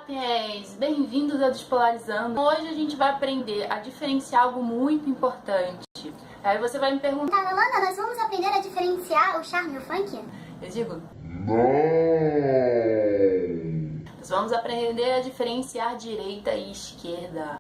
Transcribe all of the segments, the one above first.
Sapiens! Bem-vindos ao Despolarizando. Hoje a gente vai aprender a diferenciar algo muito importante. Aí você vai me perguntar: Lana, nós vamos aprender a diferenciar o charme e o funk? Eu digo: Não! nós vamos aprender a diferenciar direita e esquerda.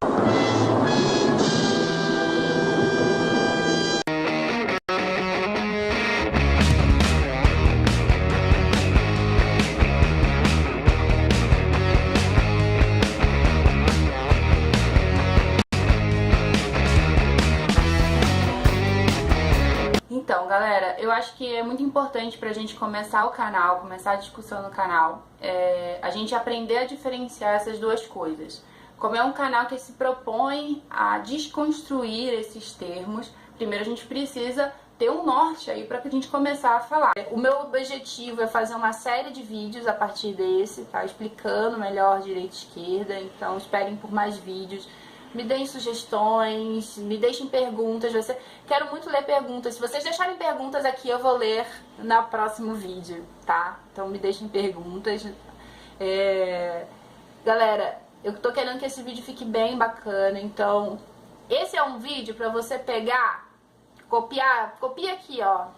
Então, galera, eu acho que é muito importante pra gente começar o canal, começar a discussão no canal, a gente aprender a diferenciar essas duas coisas. Como é um canal que se propõe a desconstruir esses termos, primeiro a gente precisa ter um norte aí pra que a gente começar a falar. O meu objetivo é fazer uma série de vídeos a partir desse, tá? Explicando melhor direita e esquerda, então esperem por mais vídeos. Me deem sugestões, me deixem perguntas. Quero muito ler perguntas. Se vocês deixarem perguntas aqui, eu vou ler no próximo vídeo, tá? Então me deixem perguntas. Galera, eu tô querendo que esse vídeo fique bem bacana. Então, esse é um vídeo pra você pegar, copia aqui, ó.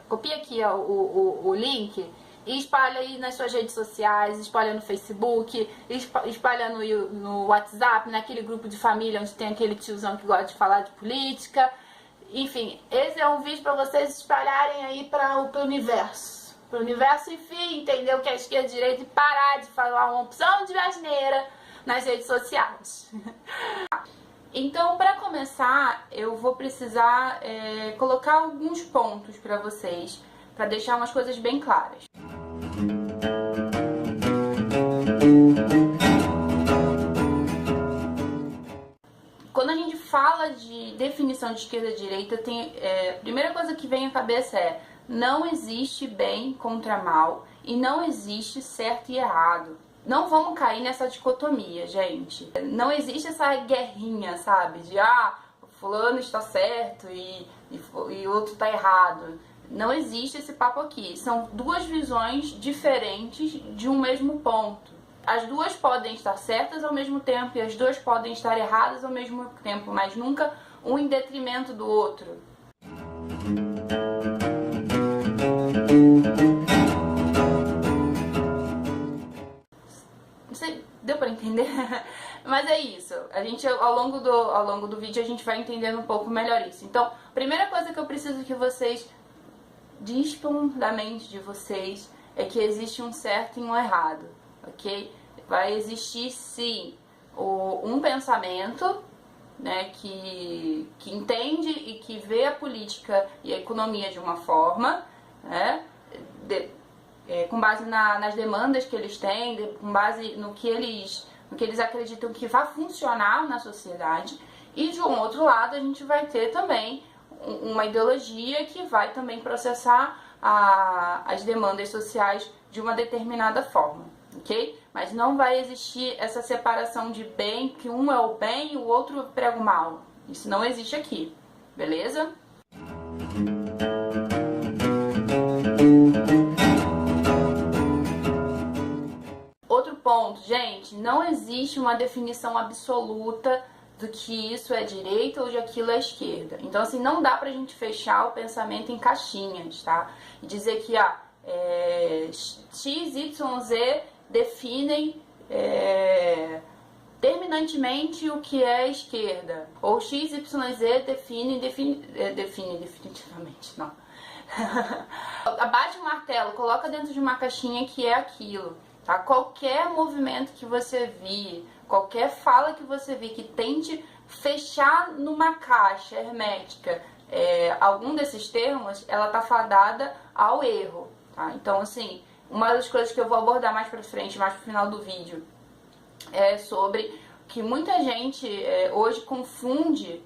Copia aqui, ó, o link. E espalha aí nas suas redes sociais, espalha no Facebook, espalha no WhatsApp, naquele grupo de família onde tem aquele tiozão que gosta de falar de política. Enfim, esse é um vídeo para vocês espalharem aí para o universo. Para o universo, enfim, entender o que é esquerda e direita e parar de falar uma opção de asneira nas redes sociais. Então, para começar, eu vou precisar colocar alguns pontos para vocês, para deixar umas coisas bem claras. Quando a gente fala de definição de esquerda e direita, a primeira coisa que vem à cabeça é: não existe bem contra mal e não existe certo e errado. Não vamos cair nessa dicotomia, gente. Não existe essa guerrinha, sabe? De fulano está certo e outro está errado. Não existe esse papo aqui. São duas visões diferentes de um mesmo ponto. As duas podem estar certas ao mesmo tempo e as duas podem estar erradas ao mesmo tempo, mas nunca um em detrimento do outro. Não sei, deu pra entender? Mas é isso. A gente, ao longo do vídeo, a gente vai entendendo um pouco melhor isso. Então, a primeira coisa que eu preciso que vocês dispam da mente de vocês é que existe um certo e um errado, ok? Vai existir sim um pensamento, né, que entende e que vê a política e a economia de uma forma, né, com base nas demandas que eles têm, com base no que eles acreditam que vai funcionar na sociedade, e de um outro lado a gente vai ter também uma ideologia que vai também processar as demandas sociais de uma determinada forma, ok? Mas não vai existir essa separação de bem, que um é o bem e o outro prega o mal. Isso não existe aqui, beleza? Outro ponto, gente, não existe uma definição absoluta do que isso é direita ou de aquilo é esquerda. Então, assim, não dá pra gente fechar o pensamento em caixinhas, tá? E dizer que X, Y, Z definem terminantemente o que é esquerda. Ou X, Y, Z define definitivamente, não. Abate o martelo, coloca dentro de uma caixinha que é aquilo, tá? Qualquer movimento que você vir, qualquer fala que você vir que tente fechar numa caixa hermética algum desses termos, ela tá fadada ao erro, tá? Então, assim, uma das coisas que eu vou abordar mais pra frente, mais pro final do vídeo, é sobre que muita gente hoje confunde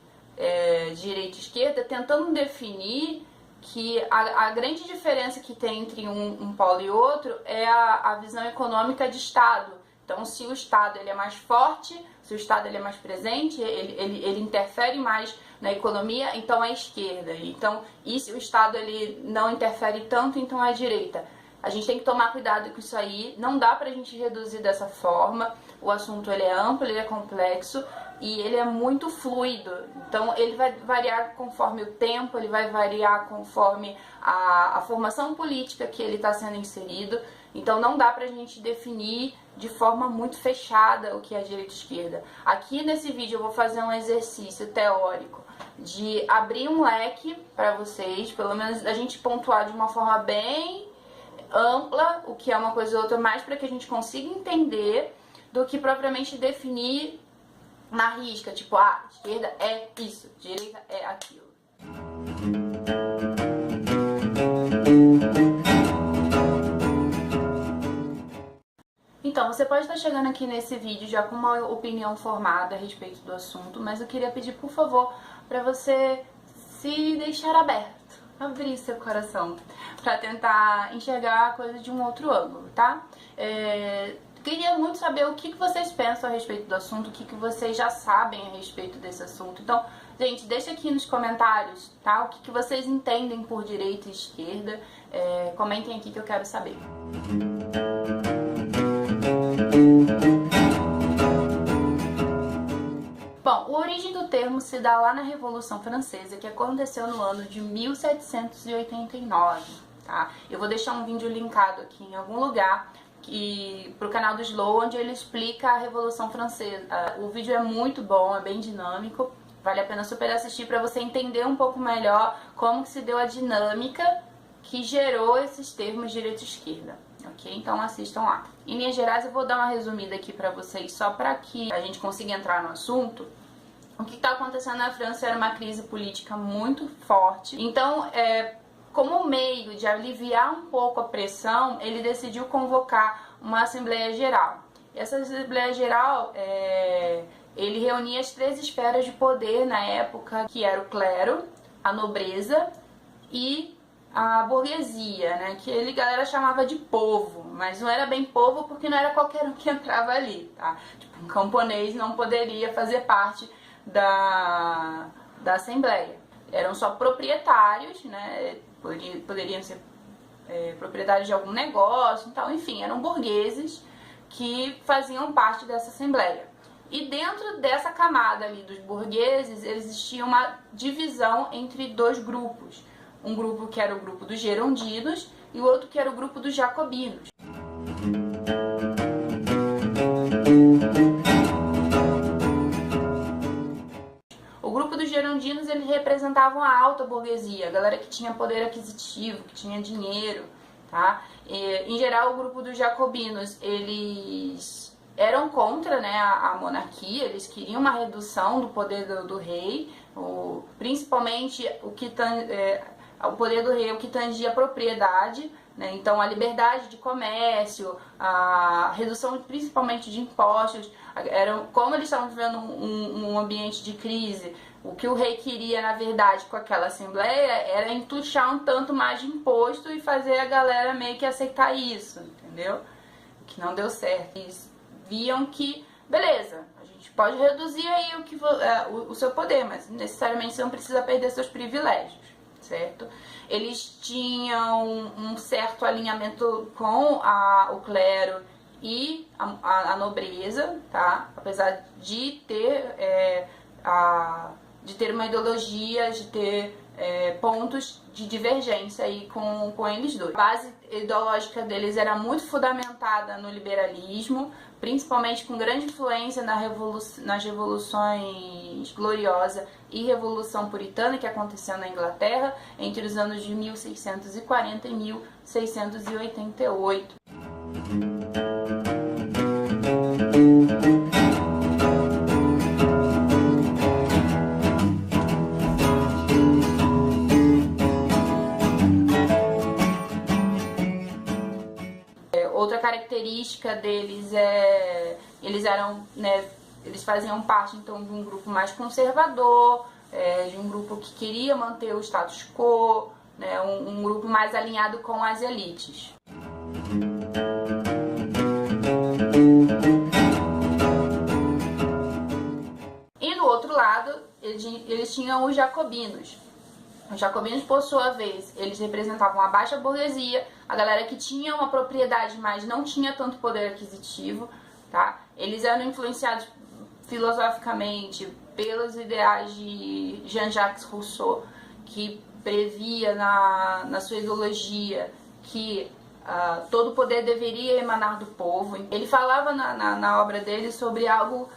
direita e esquerda, tentando definir que a grande diferença que tem entre um polo e outro é a visão econômica de Estado. Então, se o Estado ele é mais forte, se o Estado ele é mais presente, ele interfere mais na economia, então é esquerda. Então, e se o Estado ele não interfere tanto, então é direita. A gente tem que tomar cuidado com isso aí, não dá pra gente reduzir dessa forma. O assunto ele é amplo, ele é complexo e ele é muito fluido. Então ele vai variar conforme o tempo, ele vai variar conforme a formação política que ele está sendo inserido. Então não dá pra gente definir de forma muito fechada o que é direita e esquerda. Aqui nesse vídeo eu vou fazer um exercício teórico de abrir um leque para vocês, pelo menos a gente pontuar de uma forma bem ampla o que é uma coisa ou outra, mais para que a gente consiga entender do que propriamente definir na risca, tipo, esquerda é isso, direita é aquilo. Então, você pode estar chegando aqui nesse vídeo já com uma opinião formada a respeito do assunto, mas eu queria pedir, por favor, para você se deixar aberto, abrir seu coração, para tentar enxergar a coisa de um outro ângulo, tá? Queria muito saber o que vocês pensam a respeito do assunto, o que vocês já sabem a respeito desse assunto. Então, gente, deixa aqui nos comentários, tá? O que vocês entendem por direita e esquerda. Comentem aqui que eu quero saber. Bom, a origem do termo se dá lá na Revolução Francesa, que aconteceu no ano de 1789, tá? Eu vou deixar um vídeo linkado aqui em algum lugar pro canal do Slow, onde ele explica a Revolução Francesa. O vídeo é muito bom, é bem dinâmico, vale a pena super assistir para você entender um pouco melhor como que se deu a dinâmica que gerou esses termos direita e esquerda, ok? Então assistam lá. Em linhas gerais eu vou dar uma resumida aqui para vocês, só para que a gente consiga entrar no assunto. O que está acontecendo na França era uma crise política muito forte, então como meio de aliviar um pouco a pressão, ele decidiu convocar uma Assembleia Geral. Essa Assembleia Geral, ele reunia as 3 esferas de poder na época, que era o clero, a nobreza e a burguesia, né? Que a galera chamava de povo, mas não era bem povo porque não era qualquer um que entrava ali, tá? Tipo, um camponês não poderia fazer parte da Assembleia. Eram só proprietários, né? Poderiam ser proprietários de algum negócio e tal, enfim, eram burgueses que faziam parte dessa assembleia. E dentro dessa camada ali dos burgueses, existia uma divisão entre 2 grupos. Um grupo que era o grupo dos gerondinos e o outro que era o grupo dos jacobinos. O grupo dos gerondinos, eles representavam a alta burguesia, a galera que tinha poder aquisitivo, que tinha dinheiro, tá? Em geral, o grupo dos jacobinos, eles eram contra, né, a monarquia, eles queriam uma redução do poder do rei, principalmente o poder do rei, o que tangia a propriedade, né? Então a liberdade de comércio, a redução principalmente de impostos. Como eles estavam vivendo um ambiente de crise, o que o rei queria, na verdade, com aquela assembleia era entuchar um tanto mais de imposto e fazer a galera meio que aceitar isso, entendeu? Que não deu certo. Eles viam que, beleza, a gente pode reduzir aí o seu poder, mas necessariamente você não precisa perder seus privilégios, certo? Eles tinham um certo alinhamento com o clero e a nobreza, tá? Apesar de ter uma ideologia, de ter pontos de divergência aí com eles dois. A base ideológica deles era muito fundamentada no liberalismo, principalmente com grande influência nas revoluções Gloriosa e Revolução Puritana, que aconteceu na Inglaterra entre os anos de 1640 e 1688. Outra característica deles eles eram, né, eles faziam parte então de um grupo mais conservador, de um grupo que queria manter o status quo, né, um grupo mais alinhado com as elites. E no outro lado, eles tinham os jacobinos. Os jacobinos, por sua vez, eles representavam a baixa burguesia, a galera que tinha uma propriedade, mas não tinha tanto poder aquisitivo, tá? Eles eram influenciados filosoficamente pelos ideais de Jean-Jacques Rousseau, que previa na sua ideologia que todo o poder deveria emanar do povo. Ele falava na obra dele sobre algo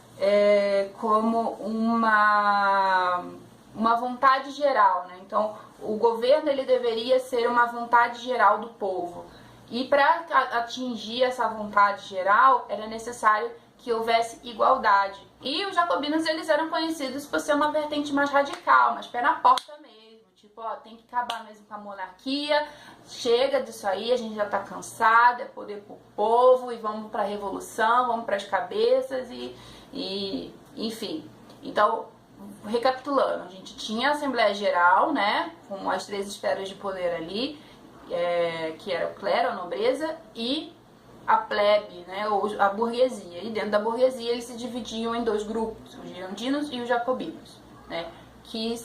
como uma vontade geral, né? Então, o governo ele deveria ser uma vontade geral do povo. E para atingir essa vontade geral, era necessário que houvesse igualdade. E os jacobinos, eles eram conhecidos por ser uma vertente mais radical, mais pé na porta mesmo. Tipo, ó, tem que acabar mesmo com a monarquia, chega disso aí, a gente já tá cansado, é poder pro povo, e vamos pra revolução, vamos pras cabeças e enfim. Então, recapitulando, a gente tinha a Assembleia Geral, né, com as 3 esferas de poder ali, que era o clero, a nobreza, e a plebe, né, ou a burguesia. E dentro da burguesia eles se dividiam em 2 grupos, os girondinos e os jacobinos, né, que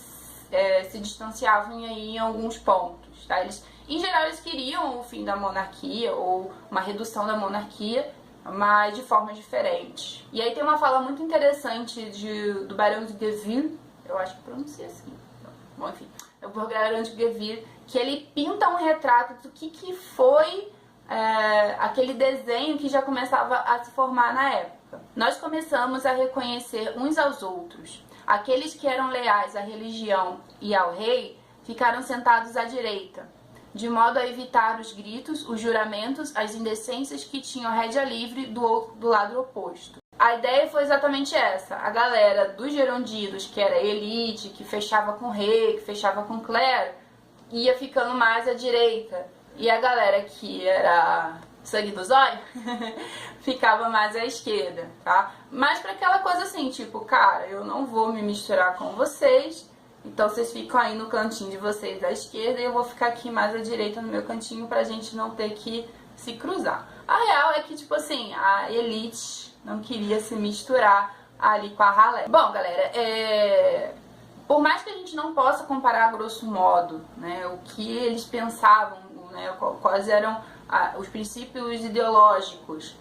se distanciavam aí em alguns pontos, tá? Eles, em geral, eles queriam o fim da monarquia ou uma redução da monarquia, mas de formas diferentes. E aí tem uma fala muito interessante do Barão de Gueville, eu acho que pronuncia assim, bom, enfim, é o Barão de Gueville, que ele pinta um retrato do que foi aquele desenho que já começava a se formar na época. Nós começamos a reconhecer uns aos outros. Aqueles que eram leais à religião e ao rei ficaram sentados à direita, de modo a evitar os gritos, os juramentos, as indecências que tinham rédea livre do lado oposto. A ideia foi exatamente essa. A galera dos girondinos, que era elite, que fechava com o rei, que fechava com o clero, ia ficando mais à direita. E a galera que era sangue do zóio ficava mais à esquerda, tá? Mas pra aquela coisa assim, tipo, cara, eu não vou me misturar com vocês, então vocês ficam aí no cantinho de vocês à esquerda e eu vou ficar aqui mais à direita no meu cantinho pra gente não ter que se cruzar. A real é que, tipo assim, a elite não queria se misturar ali com a ralé. Bom, galera, por mais que a gente não possa comparar a grosso modo, né, o que eles pensavam, né, quais eram os princípios ideológicos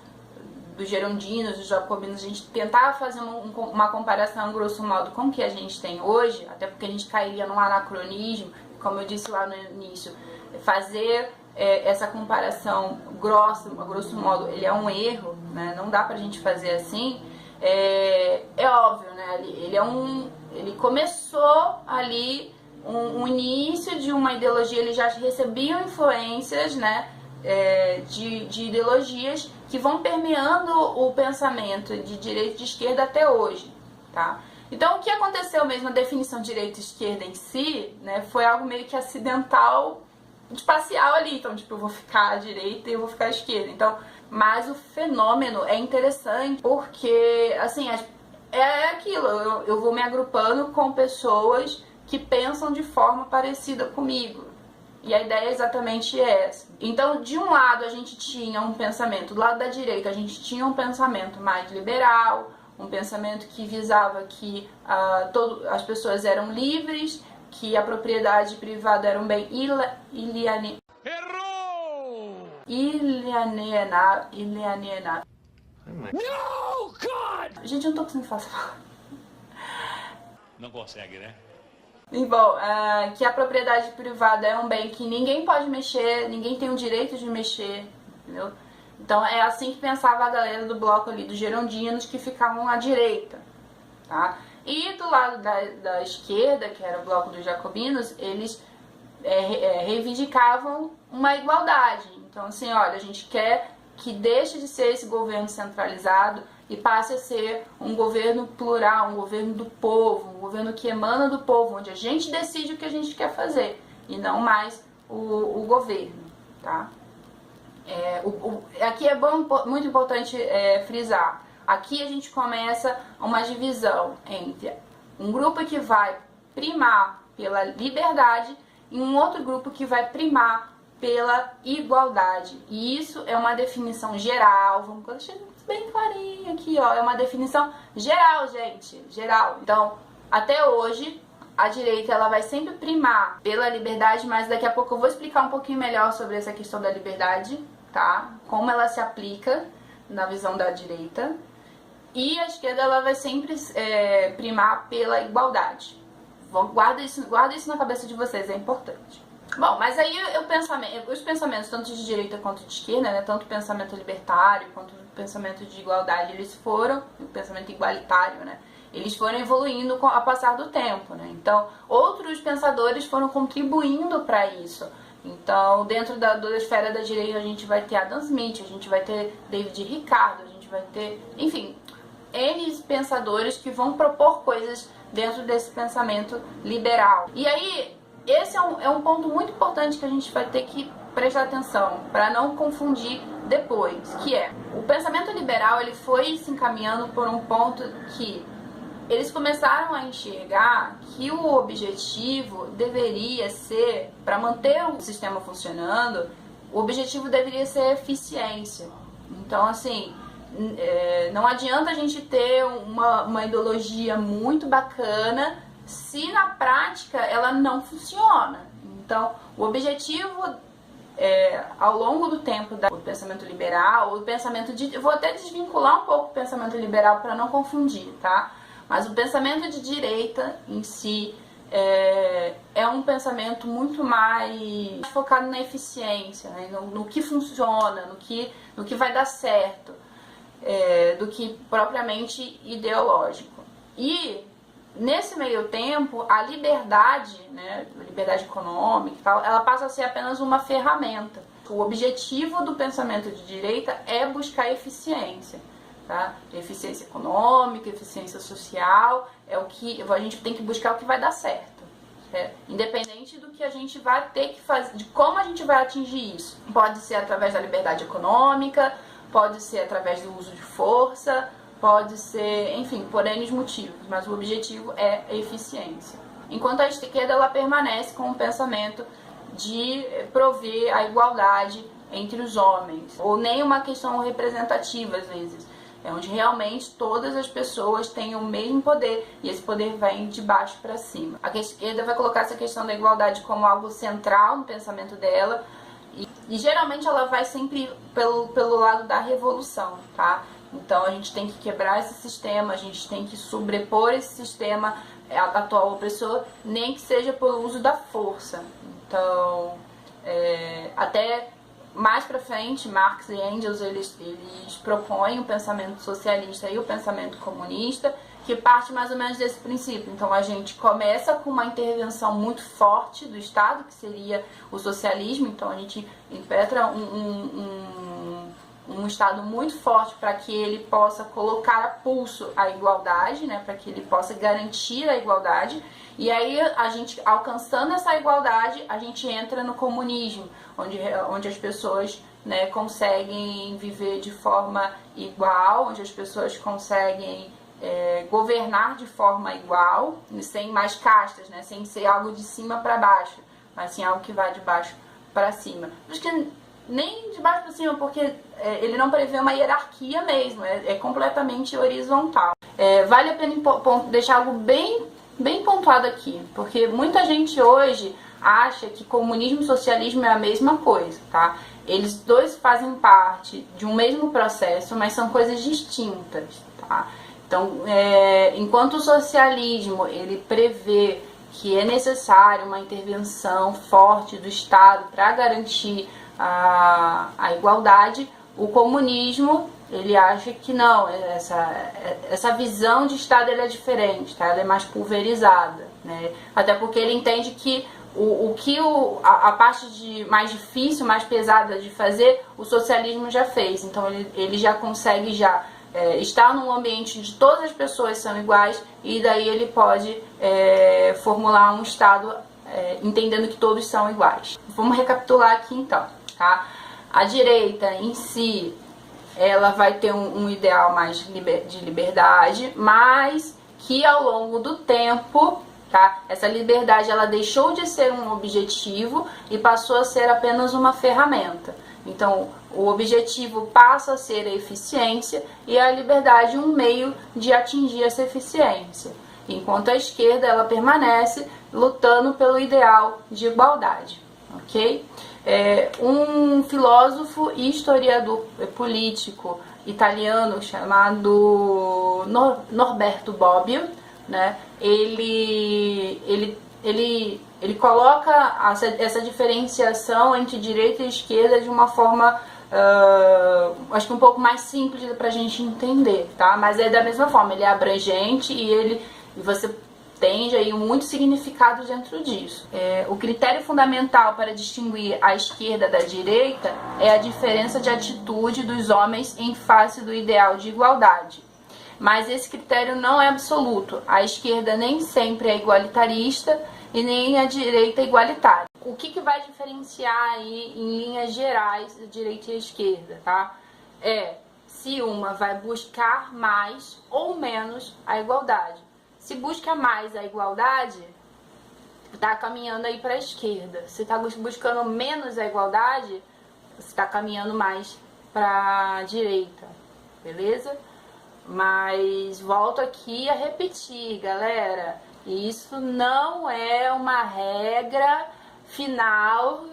dos girondinos, dos jacobinos, a gente tentava fazer uma comparação grosso modo com o que a gente tem hoje, até porque a gente cairia num anacronismo, como eu disse lá no início, fazer essa comparação grosso modo, ele é um erro, né, não dá pra gente fazer assim, é óbvio, né, ele começou ali um início de uma ideologia, eles já recebiam influências, né, de ideologias que vão permeando o pensamento de direita e de esquerda até hoje, tá? Então, o que aconteceu mesmo, a definição de direita e esquerda em si, né, foi algo meio que acidental, espacial ali. Então, tipo, eu vou ficar à direita e eu vou ficar à esquerda. Então, mas o fenômeno é interessante porque, assim, é aquilo, eu vou me agrupando com pessoas que pensam de forma parecida comigo. E a ideia é exatamente essa. Então, de um lado, a gente tinha um pensamento, do lado da direita, a gente tinha um pensamento mais liberal, um pensamento que visava que as pessoas eram livres, que a propriedade privada era um bem ilienável. No, God! Gente, eu não tô conseguindo falar. Não consegue, né? E bom, que a propriedade privada é um bem que ninguém pode mexer, ninguém tem o direito de mexer, entendeu? Então é assim que pensava a galera do bloco ali dos girondinos, que ficavam à direita, tá? E do lado da esquerda, que era o bloco dos jacobinos, eles reivindicavam uma igualdade. Então assim, olha, a gente quer que deixe de ser esse governo centralizado e passe a ser um governo plural, um governo do povo, um governo que emana do povo, onde a gente decide o que a gente quer fazer e não mais o governo, tá? Aqui é muito importante frisar, aqui a gente começa uma divisão entre um grupo que vai primar pela liberdade e um outro grupo que vai primar pela igualdade. E isso é uma definição geral, vamos deixar bem clarinho aqui, ó, é uma definição geral, gente, geral. Então, até hoje, a direita ela vai sempre primar pela liberdade, mas daqui a pouco eu vou explicar um pouquinho melhor sobre essa questão da liberdade, tá? Como ela se aplica na visão da direita. E a esquerda ela vai sempre primar pela igualdade. Guarda isso na cabeça de vocês, é importante. Bom, mas aí os pensamentos tanto de direita quanto de esquerda, né, tanto o pensamento libertário quanto o pensamento de igualdade, o pensamento igualitário, né, eles foram evoluindo ao passar do tempo, né? Então, outros pensadores foram contribuindo para isso. Então, dentro da esfera da direita, a gente vai ter Adam Smith, a gente vai ter David Ricardo, a gente vai ter, enfim, N pensadores que vão propor coisas dentro desse pensamento liberal. E aí, esse é um ponto muito importante que a gente vai ter que prestar atenção, para não confundir depois, que é, o pensamento liberal ele foi se encaminhando por um ponto que eles começaram a enxergar que o objetivo deveria ser, para manter o sistema funcionando, o objetivo deveria ser a eficiência. Então, assim, não adianta a gente ter uma ideologia muito bacana se na prática ela não funciona. Então, o objetivo ao longo do tempo do pensamento liberal, o pensamento eu vou até desvincular um pouco o pensamento liberal para não confundir, tá? Mas o pensamento de direita em si é um pensamento muito mais focado na eficiência, né? no que funciona, no que vai dar certo, do que propriamente ideológico. E nesse meio tempo, a liberdade, né, a liberdade econômica e tal, ela passa a ser apenas uma ferramenta. O objetivo do pensamento de direita é buscar eficiência. Tá? Eficiência econômica, eficiência social, a gente tem que buscar o que vai dar certo, independente do que a gente vai ter que fazer, de como a gente vai atingir isso. Pode ser através da liberdade econômica, pode ser através do uso de força, pode ser, enfim, por N motivos, mas o objetivo é a eficiência. Enquanto a esquerda ela permanece com o pensamento de prover a igualdade entre os homens, ou nem uma questão representativa às vezes. É onde realmente todas as pessoas têm o mesmo poder e esse poder vem de baixo para cima. A esquerda vai colocar essa questão da igualdade como algo central no pensamento dela e geralmente ela vai sempre pelo lado da revolução, tá? Então a gente tem que quebrar esse sistema, a gente tem que sobrepor esse sistema atual opressor, nem que seja pelo uso da força. Então, até mais pra frente, Marx e Engels, eles propõem o pensamento socialista e o pensamento comunista, que parte mais ou menos desse princípio. Então a gente começa com uma intervenção muito forte do Estado, que seria o socialismo. Então a gente impetra um Estado muito forte para que ele possa colocar a pulso a igualdade, né, para que ele possa garantir a igualdade. E aí, a gente, alcançando essa igualdade, a gente entra no comunismo, onde as pessoas, né, conseguem viver de forma igual, onde as pessoas conseguem governar de forma igual, sem mais castas, né, sem ser algo de cima para baixo, mas sim algo que vai de baixo para cima. Acho que nem de baixo para cima, porque ele não prevê uma hierarquia mesmo, é completamente horizontal. Vale a pena deixar algo bem pontuado aqui, porque muita gente hoje acha que comunismo e socialismo é a mesma coisa, tá? Eles dois fazem parte de um mesmo processo, mas são coisas distintas, tá? Então, enquanto o socialismo ele prevê que é necessário uma intervenção forte do Estado para garantir a igualdade, o comunismo ele acha que não, essa visão de Estado ela é diferente, tá? Ela é mais pulverizada, né? Até porque ele entende que a parte mais difícil, mais pesada de fazer, o socialismo já fez. Então ele já consegue estar num ambiente onde todas as pessoas são iguais, e daí ele pode formular um Estado entendendo que todos são iguais. Vamos recapitular aqui então, tá? A direita em si, ela vai ter um ideal mais de liberdade, mas que ao longo do tempo, tá, essa liberdade ela deixou de ser um objetivo e passou a ser apenas uma ferramenta. Então, o objetivo passa a ser a eficiência e a liberdade um meio de atingir essa eficiência. enquanto a esquerda ela permanece lutando pelo ideal de igualdade, ok? Um filósofo e historiador político italiano chamado Norberto Bobbio, né? Ele coloca essa diferenciação entre direita e esquerda de uma forma, acho que um pouco mais simples para a gente entender, tá? Mas é da mesma forma, ele é abrangente e você tem aí muito significado dentro disso. O critério fundamental para distinguir a esquerda da direita é a diferença de atitude dos homens em face do ideal de igualdade. Mas esse critério não é absoluto. A esquerda nem sempre é igualitarista e nem a direita é igualitária. O que vai diferenciar aí, em linhas gerais, a direita e a esquerda, tá? Se uma vai buscar mais ou menos a igualdade. Se busca mais a igualdade, está caminhando aí para a esquerda. Se está buscando menos a igualdade, você está caminhando mais para a direita, beleza? Mas volto aqui a repetir, galera, isso não é uma regra final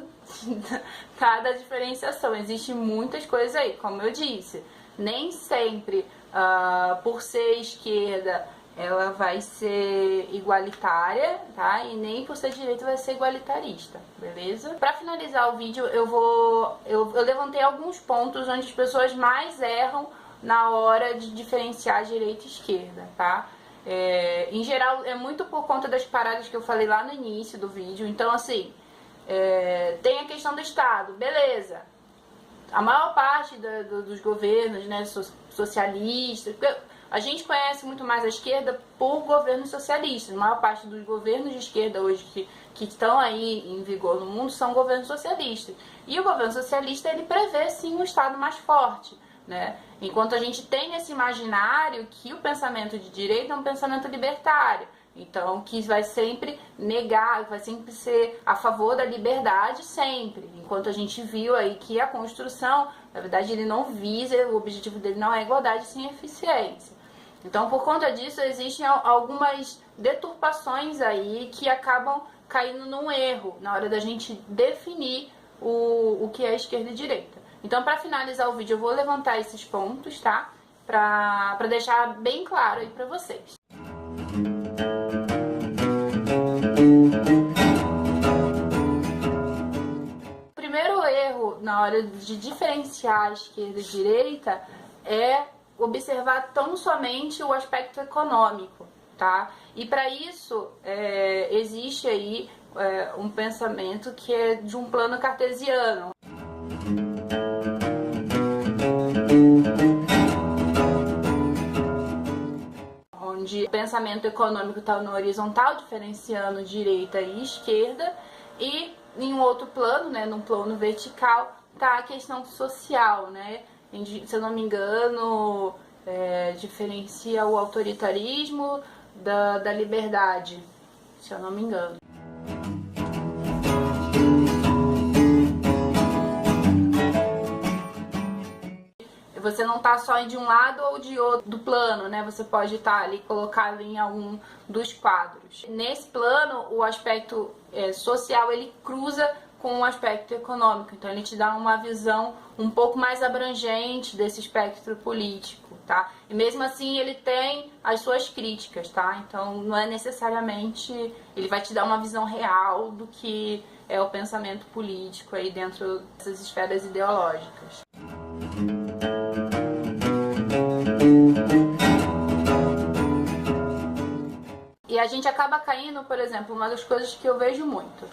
da diferenciação. Existem muitas coisas aí, como eu disse. Nem sempre, por ser esquerda, ela vai ser igualitária, tá? E nem por ser direita vai ser igualitarista, beleza? Para finalizar o vídeo, eu levantei alguns pontos onde as pessoas mais erram na hora de diferenciar direita e esquerda, tá? Em geral, é muito por conta das paradas que eu falei lá no início do vídeo. Então, assim, tem a questão do Estado, beleza. A maior parte dos governos, né, socialistas... A gente conhece muito mais a esquerda por governos socialistas. A maior parte dos governos de esquerda hoje que estão aí em vigor no mundo são governos socialistas. E o governo socialista, ele prevê sim um Estado mais forte, né? Enquanto a gente tem esse imaginário que o pensamento de direita é um pensamento libertário. Então, que vai sempre negar, vai sempre ser a favor da liberdade, sempre. Enquanto a gente viu aí que a Constituição, na verdade, ele não visa, o objetivo dele não é igualdade, sim eficiência. Então, por conta disso, existem algumas deturpações aí que acabam caindo num erro na hora da gente definir o que é esquerda e direita. Então, para finalizar o vídeo, eu vou levantar esses pontos, tá? Para deixar bem claro aí para vocês. O primeiro erro na hora de diferenciar a esquerda e a direita é observar tão somente o aspecto econômico, tá? E para isso existe aí um pensamento que é de um plano cartesiano. Onde o pensamento econômico está no horizontal, diferenciando direita e esquerda, e em um outro plano, né, num plano vertical, tá a questão social, né? Se eu não me engano, diferencia o autoritarismo da liberdade, se eu não me engano. Você não tá só de um lado ou de outro do plano, né? Você pode estar ali colocado em algum dos quadros. Nesse plano, o aspecto social, ele cruza com o aspecto econômico. Então, ele te dá uma visão um pouco mais abrangente desse espectro político, tá? E mesmo assim, ele tem as suas críticas, tá? Então, não é necessariamente... Ele vai te dar uma visão real do que é o pensamento político aí dentro dessas esferas ideológicas. E a gente acaba caindo, por exemplo, uma das coisas que eu vejo muito.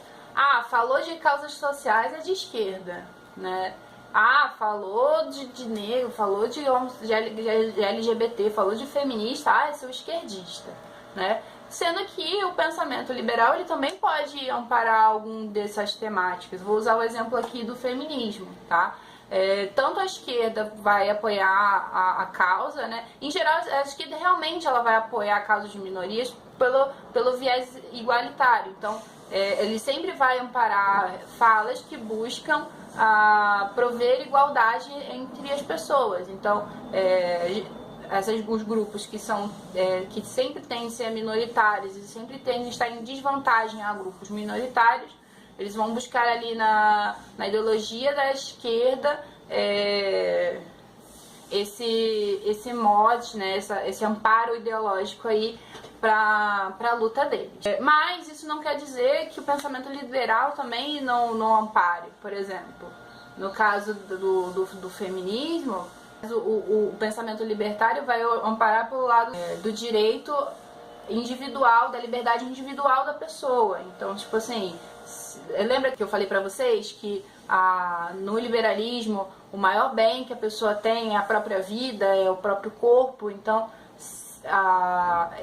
Falou de causas sociais, é de esquerda, né? Falou de negro, falou de LGBT, falou de feminista, é seu esquerdista, né? Sendo que o pensamento liberal, ele também pode amparar algum dessas temáticas. Vou usar o exemplo aqui do feminismo, tá? Tanto a esquerda vai apoiar a causa, né? Em geral, a esquerda realmente ela vai apoiar a causa de minorias pelo viés igualitário. Então, ele sempre vai amparar falas que buscam prover igualdade entre as pessoas. Então, os grupos que são que sempre tendem a ser minoritários e sempre tendem a estar em desvantagem a grupos minoritários, eles vão buscar ali na ideologia da esquerda esse mod, né, esse amparo ideológico aí para a luta deles. Mas isso não quer dizer que o pensamento liberal também não ampare. Por exemplo, no caso do feminismo, o pensamento libertário vai amparar pelo lado do direito individual, da liberdade individual da pessoa. Então, tipo assim, lembra que eu falei pra vocês que no liberalismo o maior bem que a pessoa tem é a própria vida, é o próprio corpo. Então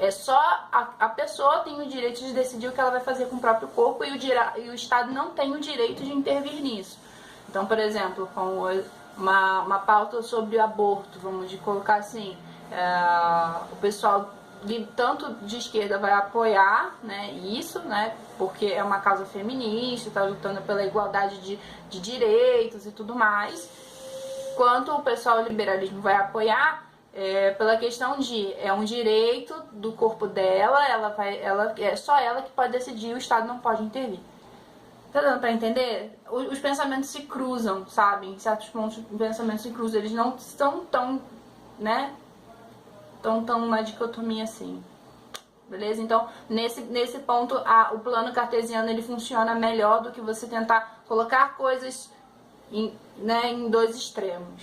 é só a pessoa tem o direito de decidir o que ela vai fazer com o próprio corpo, e o Estado não tem o direito de intervir nisso. Então, por exemplo, com uma pauta sobre o aborto, vamos colocar assim, o pessoal tanto de esquerda vai apoiar, né, isso, né, porque é uma causa feminista, está lutando pela igualdade de direitos e tudo mais, quanto o pessoal do liberalismo vai apoiar pela questão de um direito do corpo dela, é só ela que pode decidir, o Estado não pode intervir. Tá dando pra entender? Os pensamentos se cruzam, sabe? Em certos pontos os pensamentos se cruzam, eles não estão tão, né, tão uma dicotomia assim. Beleza? Então, nesse ponto, o plano cartesiano ele funciona melhor do que você tentar colocar coisas em dois extremos.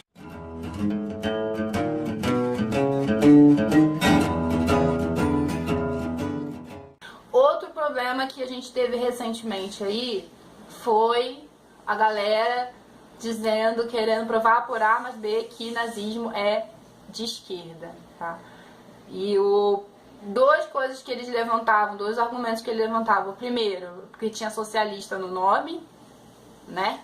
Outro problema que a gente teve recentemente aí foi a galera querendo provar por A mais B que nazismo é de esquerda, tá? E duas coisas que eles levantavam, dois argumentos que eles levantavam. Primeiro, porque tinha socialista no nome, né?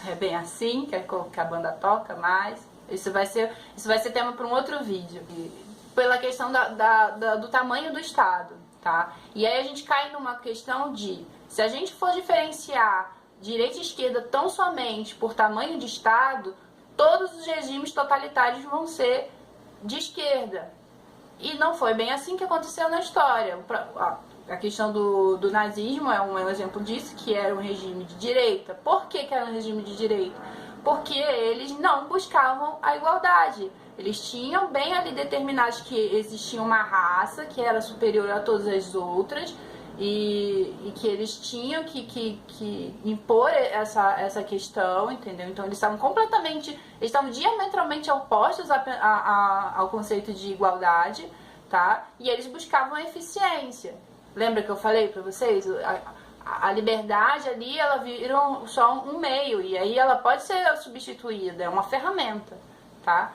É bem assim que a banda toca, mas isso vai ser tema para um outro vídeo. Pela questão do tamanho do Estado, tá? E aí a gente cai numa questão de, se a gente for diferenciar direita e esquerda tão somente por tamanho de Estado, todos os regimes totalitários vão ser de esquerda. E não foi bem assim que aconteceu na história. A questão do nazismo é um exemplo disso, que era um regime de direita. Por que era um regime de direita? Porque eles não buscavam a igualdade. Eles tinham bem ali determinados que existia uma raça que era superior a todas as outras, e que eles tinham que impor essa questão, entendeu? Então eles estavam diametralmente opostos ao conceito de igualdade, tá? E eles buscavam a eficiência. Lembra que eu falei pra vocês? A liberdade ali, ela vira só um meio, e aí ela pode ser substituída, é uma ferramenta, tá?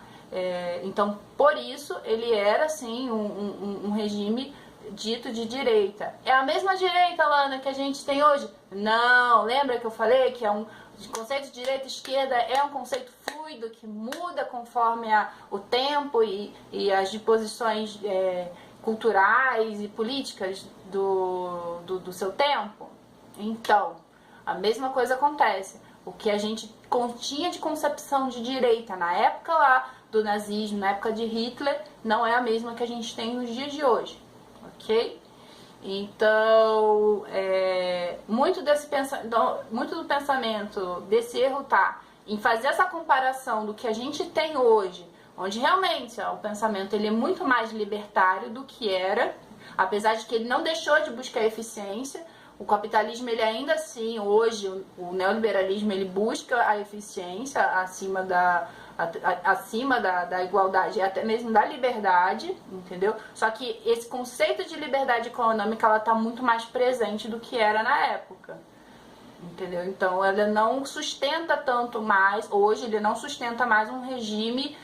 Então, por isso, ele era, assim, um regime dito de direita. É a mesma direita, Lana, que a gente tem hoje? Não, lembra que eu falei que o conceito de direita e esquerda é um conceito fluido, que muda conforme o tempo e as disposições culturais e políticas do seu tempo? Então, a mesma coisa acontece. O que a gente tinha de concepção de direita na época lá do nazismo, na época de Hitler, não é a mesma que a gente tem nos dias de hoje, ok? Então, muito do pensamento desse erro tá em fazer essa comparação do que a gente tem hoje, onde realmente o pensamento ele é muito mais libertário do que era, apesar de que ele não deixou de buscar eficiência. O capitalismo, ele ainda assim, hoje, o neoliberalismo, ele busca a eficiência acima da igualdade e até mesmo da liberdade, entendeu? Só que esse conceito de liberdade econômica, ela tá muito mais presente do que era na época, entendeu? Então, ela não sustenta tanto mais, hoje, ele não sustenta mais um regime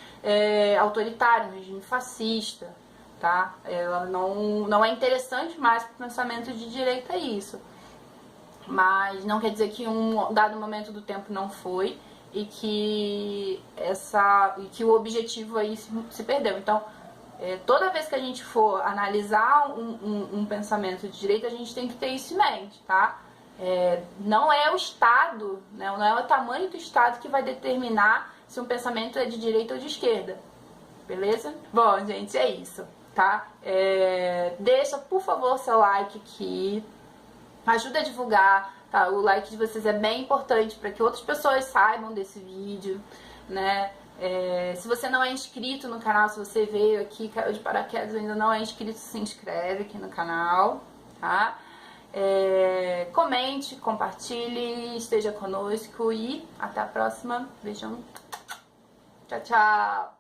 autoritário, um regime fascista, tá? Ela não é interessante mais para o pensamento de direita isso. Mas não quer dizer que um dado momento do tempo não foi e que o objetivo aí se perdeu. Então, toda vez que a gente for analisar um pensamento de direita, a gente tem que ter isso em mente, tá? Não é o Estado, né? Não é o tamanho do Estado que vai determinar se um pensamento é de direita ou de esquerda. beleza? Bom, gente, é isso, tá? Deixa, por favor, seu like aqui, ajuda a divulgar, tá? O like de vocês é bem importante para que outras pessoas saibam desse vídeo, né? Se você não é inscrito no canal, se você veio aqui, caiu de paraquedas, ainda não é inscrito, se inscreve aqui no canal, tá? Comente, compartilhe, esteja conosco e até a próxima. Beijão. Tchau, tchau.